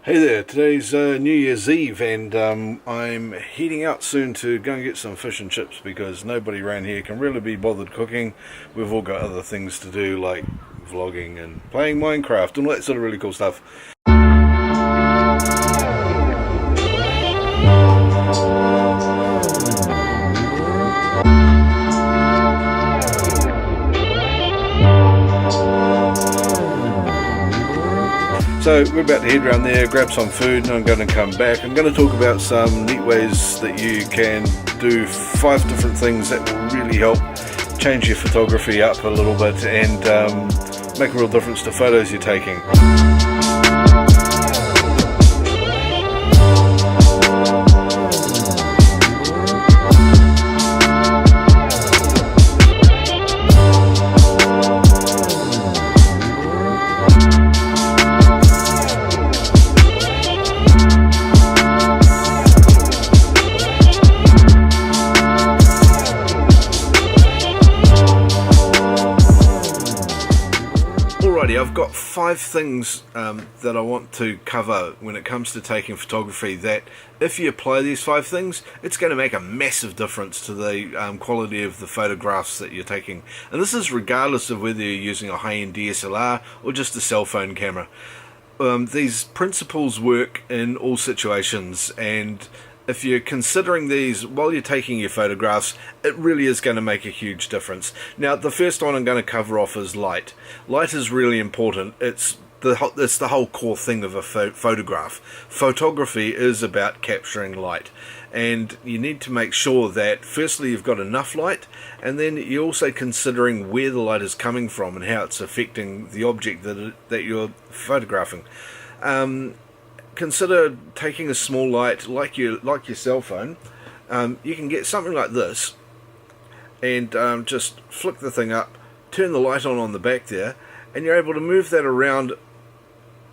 Hey there, today's New Year's Eve and I'm heading out soon to go and get some fish and chips because nobody around here can really be bothered cooking. We've all got other things to do like vlogging and playing Minecraft and all that sort of really cool stuff. So we're about to head around there, grab some food, and I'm going to come back. I'm going to talk about some neat ways that you can do 5 different things that will really help change your photography up a little bit and make a real difference to photos you're taking. I've got 5 things that I want to cover when it comes to taking photography that if you apply these 5 things, it's going to make a massive difference to the quality of the photographs that you're taking. And this is regardless of whether you're using a high-end DSLR or just a cell phone camera. These principles work in all situations, and if you're considering these while you're taking your photographs, it really is going to make a huge difference. Now, the first one I'm going to cover off is light. Light is really important. It's the whole core thing of a photograph. Photography is about capturing light, and you need to make sure that firstly you've got enough light, and then you're also considering where the light is coming from and how it's affecting the object that you're photographing. Consider taking a small light like your cell phone. You can get something like this and just flick the thing up, turn the light on the back there, and you're able to move that around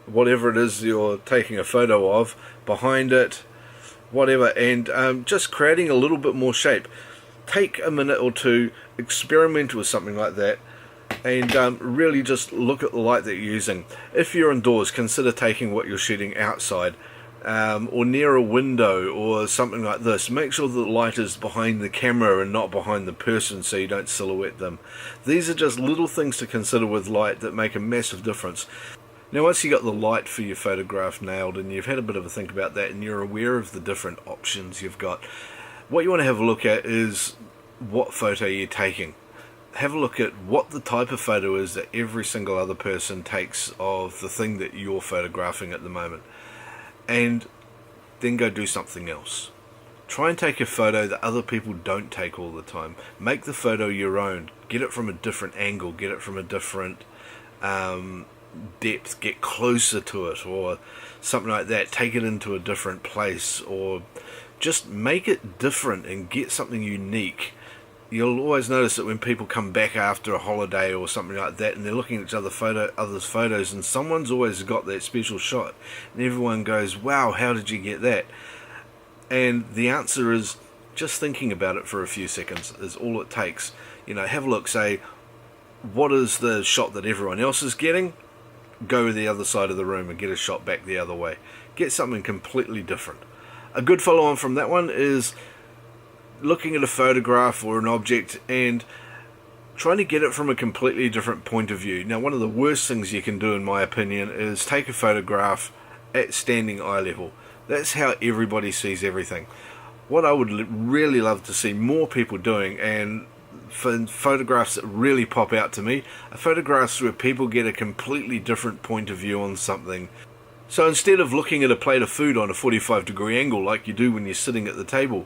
whatever it is you're taking a photo of, behind it, whatever, and just creating a little bit more shape. Take a minute or two, experiment with something like that, and really just look at the light that you're using. If you're indoors, consider taking what you're shooting outside or near a window or something like this. Make sure the light is behind the camera and not behind the person so you don't silhouette them. These are just little things to consider with light that make a massive difference. Now, once you've got the light for your photograph nailed and you've had a bit of a think about that and you're aware of the different options you've got, what you want to have a look at is what photo you're taking. Have a look at what the type of photo is that every single other person takes of the thing that you're photographing at the moment, and then go do something else. Try and take a photo that other people don't take all the time. Make the photo your own. Get it from a different angle, get it from a different depth, get closer to it or something like that. Take it into a different place, or just make it different and get something unique. You'll always notice that when people come back after a holiday or something like that and they're looking at each other's photos, and someone's always got that special shot and everyone goes, wow, how did you get that? And the answer is just thinking about it for a few seconds is all it takes. Have a look, say, what is the shot that everyone else is getting? Go to the other side of the room and get a shot back the other way. Get something completely different. A good follow on from that one is looking at a photograph or an object and trying to get it from a completely different point of view. Now, one of the worst things you can do, in my opinion, is take a photograph at standing eye level. That's how everybody sees everything. What I would really love to see more people doing, and for photographs that really pop out to me, are photographs where people get a completely different point of view on something. So instead of looking at a plate of food on a 45-degree angle like you do when you're sitting at the table,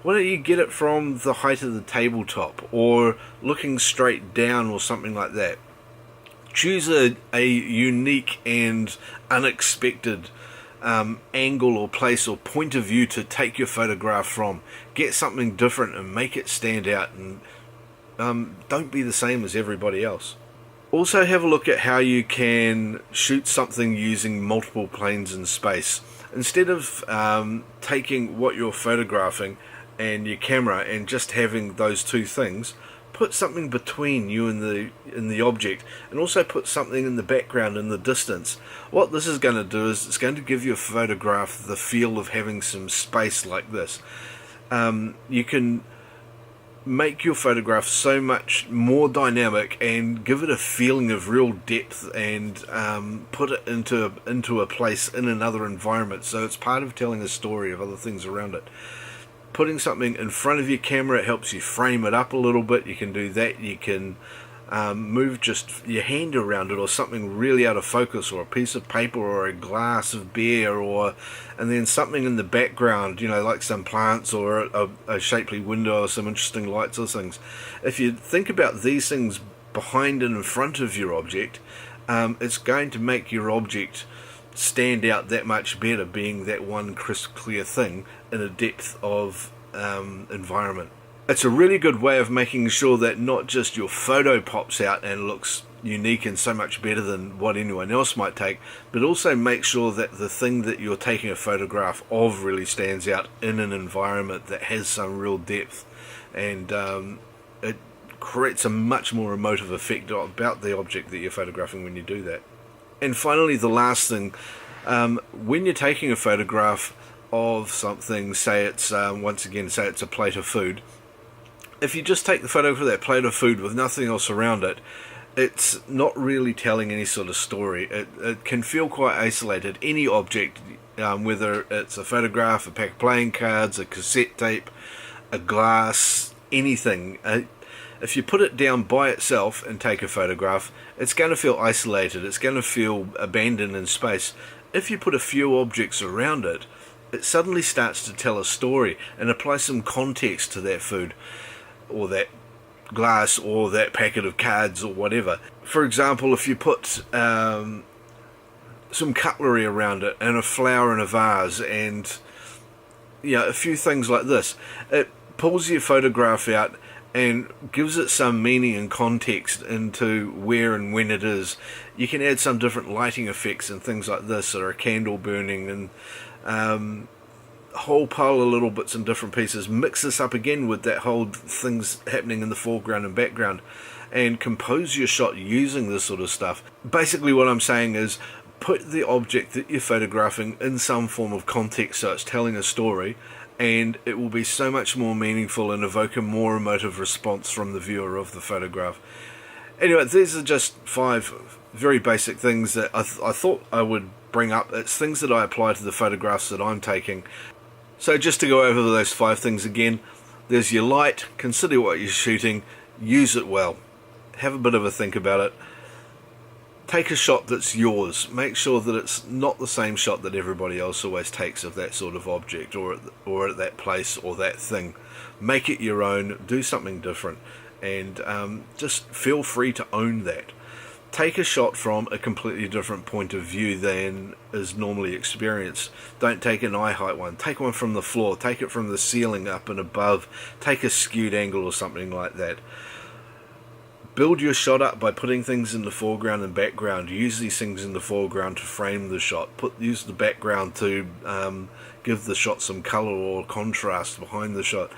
why don't you get it from the height of the tabletop or looking straight down or something like that? Choose a unique and unexpected angle or place or point of view to take your photograph from. Get something different and make it stand out, and don't be the same as everybody else. Also, have a look at how you can shoot something using multiple planes in space. Instead of taking what you're photographing and your camera and just having those two things, put something between you and the object, and also put something in the background in the distance. What this is going to do is it's going to give your photograph the feel of having some space like this. You can make your photograph so much more dynamic and give it a feeling of real depth, and put it into a place in another environment, so it's part of telling a story of other things around it. Putting something in front of your camera, it helps you frame it up a little bit. You can do that. You can move just your hand around it, or something really out of focus, or a piece of paper, or a glass of beer, and then something in the background, like some plants, or a shapely window, or some interesting lights or things. If you think about these things behind and in front of your object, it's going to make your object stand out that much better, being that one crisp, clear thing in a depth of environment. It's a really good way of making sure that not just your photo pops out and looks unique and so much better than what anyone else might take, but also make sure that the thing that you're taking a photograph of really stands out in an environment that has some real depth, and it creates a much more emotive effect about the object that you're photographing when you do that. And finally, the last thing, when you're taking a photograph of something, say it's a plate of food, if you just take the photograph of that plate of food with nothing else around it, it's not really telling any sort of story. It can feel quite isolated. Any object, whether it's a photograph, a pack of playing cards, a cassette tape, a glass, anything, if you put it down by itself and take a photograph, it's going to feel isolated. It's going to feel abandoned in space. If you put a few objects around it, it suddenly starts to tell a story and apply some context to that food, or that glass, or that packet of cards, or whatever. For example, if you put some cutlery around it, and a flower in a vase, and a few things like this, it pulls your photograph out and gives it some meaning and context into where and when it is. You can add some different lighting effects and things like this, or a candle burning, and a whole pile of little bits and different pieces. Mix this up again with that whole things happening in the foreground and background, and compose your shot using this sort of stuff. Basically what I'm saying is, put the object that you're photographing in some form of context, so it's telling a story, and it will be so much more meaningful and evoke a more emotive response from the viewer of the photograph. Anyway, these are just 5 very basic things that I thought I would bring up. It's things that I apply to the photographs that I'm taking. So just to go over those 5 things again, there's your light. Consider what you're shooting, use it well, have a bit of a think about it. Take a shot that's yours. Make sure that it's not the same shot that everybody else always takes of that sort of object, or at that place, or that thing. Make it your own. Do something different, and just feel free to own that. Take a shot from a completely different point of view than is normally experienced. Don't take an eye height one. Take one from the floor. Take it from the ceiling up and above. Take a skewed angle or something like that. Build your shot up by putting things in the foreground and background. Use these things in the foreground to frame the shot. Use the background to give the shot some colour or contrast behind the shot,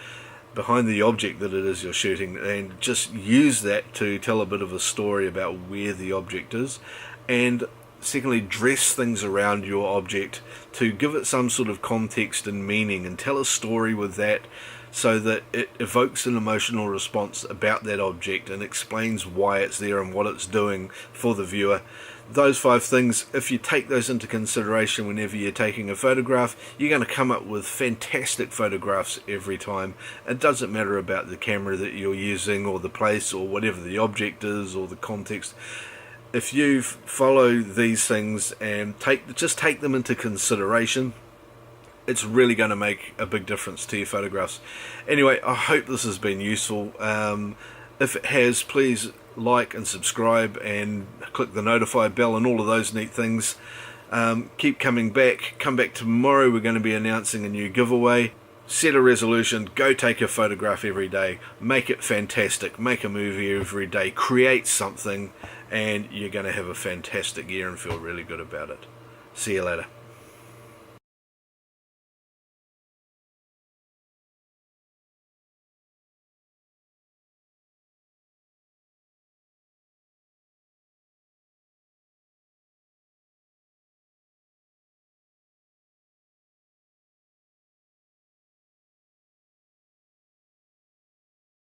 behind the object that it is you're shooting, and just use that to tell a bit of a story about where the object is. And secondly, dress things around your object to give it some sort of context and meaning, and tell a story with that, so that it evokes an emotional response about that object and explains why it's there and what it's doing for the viewer. Those 5 things, if you take those into consideration whenever you're taking a photograph, you're going to come up with fantastic photographs every time. It doesn't matter about the camera that you're using, or the place, or whatever the object is, or the context. If you follow these things and just take them into consideration, it's really going to make a big difference to your photographs. Anyway, I hope this has been useful. If it has, please like and subscribe and click the notify bell and all of those neat things. Keep coming back. Come back tomorrow. We're going to be announcing a new giveaway. Set a resolution. Go take a photograph every day. Make it fantastic. Make a movie every day. Create something, and you're going to have a fantastic year and feel really good about it. See you later.